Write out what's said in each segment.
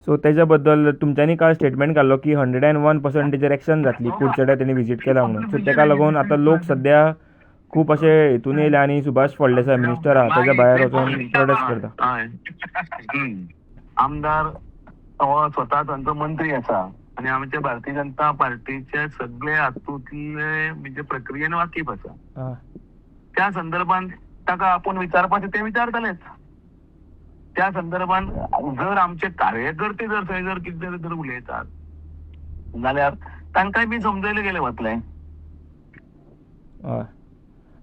So त्याच्या बद्दल तुमच्यांनी काल स्टेटमेंट काढलो की 101% एक्शन जातली पुढच्या त्यांनी विजीट केला म्हणून. सो तेका लागून आता लोक सध्या खूप असे हितून येयले आणि सुभाष फळदेसाय मिनिस्टर आहा त्याच्या भायर वचून प्रोटेस्ट करता. आमदार हो स्वतः तांचो मंत्री आसा आणि आमच्या भारतीय जनता पार्टीचे सगळे हातूंतले म्हणजे प्रक्रियेन वाकीफ आसा. त्या संदर्भात ताका आपूण विचारपाचें ते विचारतलेच. त्या संदर्भात जर आमचे कार्यकर्ते जर थंय जर कितें जर उलयतात जाल्यार तांकांय बी समजयले गेले वतले. हय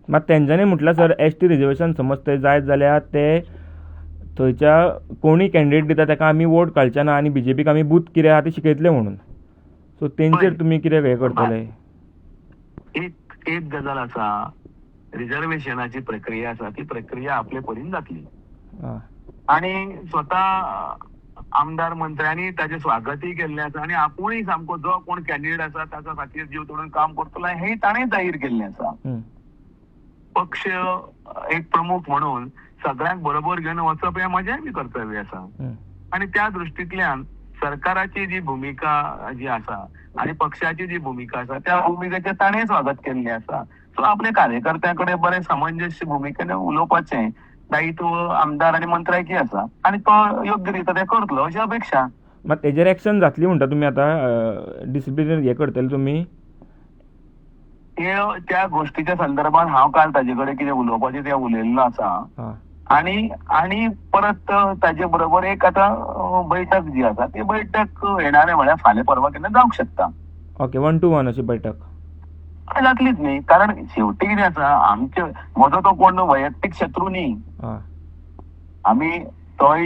मात तेंच्यांनी म्हटल्यार सर एसटी रिजर्वेशन समज थंय जायत जाल्यार ते थंयच्या कोणी कॅन्डिडेट दिता ताका आमी वोट घालचे ना आनी बीजेपीक आमी बूथ कितें आहा ते शिकयतले म्हणून. सो तेंचेर तुमी कितें हे करतले? एक गजाल आसा, रिजर्वेशनाची प्रक्रिया आसा ती प्रक्रिया आपले परीन जातली आणि स्वतः आमदार मंत्र्यांनी ताचे स्वागतय केल्लें आसा आणि आपुणूय सामको जो कोण कॅन्डिडेट आसा ताच्या खातीर जीव तोडून काम करतलो हेय ताणें जाहीर केल्लें आसा. पक्ष एक प्रमुख म्हणून सगळ्यांक बरोबर घेवन वचप हें म्हजेंय बी कर्तव्य आसा आणि त्या दृश्टींतल्यान सरकाराची जी भुमिका जी आसा आणि पक्षाची जी भूमिका आसा त्या भुमिकेचें ताणें स्वागत केल्लें आसा. सो आपल्या कार्यकर्त्यां कडेन बरें सामंजस्य भुमिकेन उलोवपाचें दायित्व आमदार आणि मंत्र्याची आसा आणि तो योग्य रित्या ते करतलो अशी अपेक्षा. मात तेजेर एक्शन जातली म्हणटा तुमी आतां डिसिप्लिनरी हे करतले तुमी? त्या गोष्टीच्या संदर्भात हांव काल ताजे कडेन कितें उलोवपाचें तें उलयल्लो आसा आणि परत ताजे बरोबर एक आतां बैठक जी आसा ती बैठक येणारे म्हळ्यार फाल्यां परवा केन्ना जावंक शकता. ओके 1 to 1 अशी बैठक जातलीच न्ही. कारण शेवटी कितें आसा आमचे म्हजो तो कोण वैयक्तीक शत्रू न्ही. आमी तोय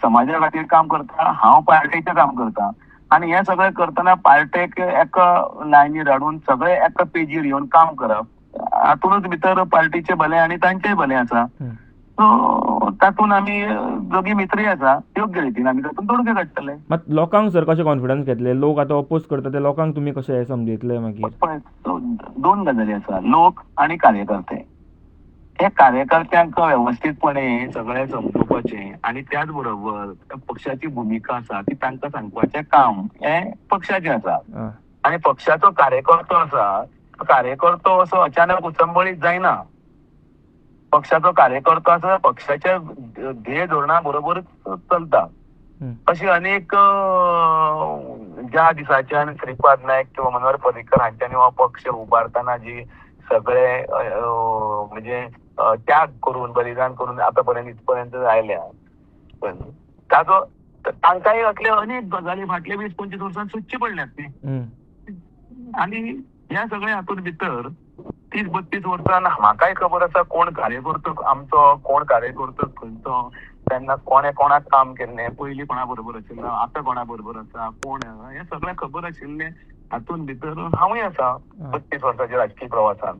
समाजा खातीर काम करता, हांव पार्टीचें काम करता आणि हे सगळें करतना पार्टेक एका लायनीर हाडून सगळे एका पेजीर येवन काम करप हातूनच भितर पार्टीचें भलें आनी तांचेंय भलें आसा. सो तातूंत आमी दोगी मित्री आसा योग्य रितीन आमी तातूंत तोडगे काडटले. मात लोकांक सर कशें कॉन्फिडन्स घेतले? लोक आतां अपोज करता ते लोकांक तुमी कशें समजयतले मागीर? दोन गजाली आसा, लोक आणि कार्यकर्ते. हे कार्यकर्त्यांक व्यवस्थितपणे सगळे समजोवपाचें आणि त्याच बरोबर पक्षाची भूमिका आसा ती तांकां सांगपाचें काम हे पक्षाचें आसा. आणि पक्षाचो कार्यकर्तो आसा कार्यकर्तो असो अचानक उचंबळीत जायना. पक्षाचो कार्यकर्तो आसा पक्षाच्या ध्येय धोरणा बरोबरच चलता. अशी अनेक ज्या दिसाच्यान श्रीपाद नायक किंवा मनोहर पर्रीकर हांच्यांनी हो पक्ष उबारतना जी सगळे म्हणजे त्याग करून बलिदान करून आतापर्यंत इथपर्यंत आयल्या पण ताजो तांकांय असले अनेक गजाली फाटले 20-25 वर्सांत सोदची पडल्यात ती. आणि ह्या सगळ्या हातूंत भितर 30-32 वर्सांन म्हाकाय खबर आसा कोण कार्यकर्तो आमचो कोण कार्यकर्तो खंयचो तेन्ना कोणे कोणाक काम केल्लें पयलीं कोणा बरोबर आशिल्लो आतां कोणा बरोबर आसा कोण हें सगळें खबर आशिल्लें हातूंत भितर हांवूय आसा 32 वर्सांच्या राजकीय प्रवासान.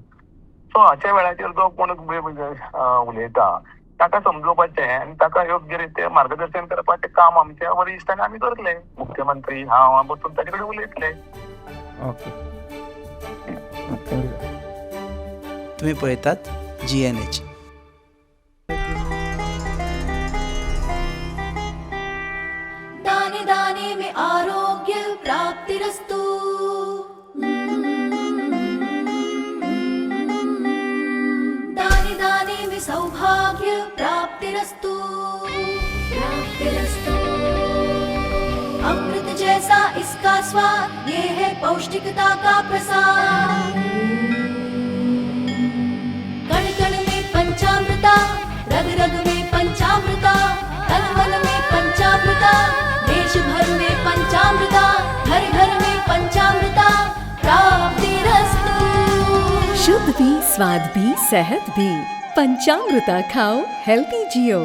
सो अशा वेळाचेर जो कोण उलयता ताका समजोवपाचें आनी ताका योग्य रितीन मार्गदर्शन करपाचें काम आमच्या वरिश्ठ आनी आमी करतले. मुख्यमंत्री हांव बसून ताचे कडेन उलयतले. ओके तुम्ही पळयतात GNH. दाने दाने में आरोग्य प्राप्तिरस्तु. दाने दाने में सौभाग्य प्राप्तिरस्तु. अमृत जैसा इसका स्वाद ये है पौष्टिकता का प्रसाद. कण कण में पंचामृता रग रग में पंचामृता तन मन में पंचामृता देश भर में पंचामृता घर घर में पंचामृता प्राप्तिरस्तु. शुद्ध भी स्वाद भी सेहत भी पंचामृता खाओ हेल्दी जियो.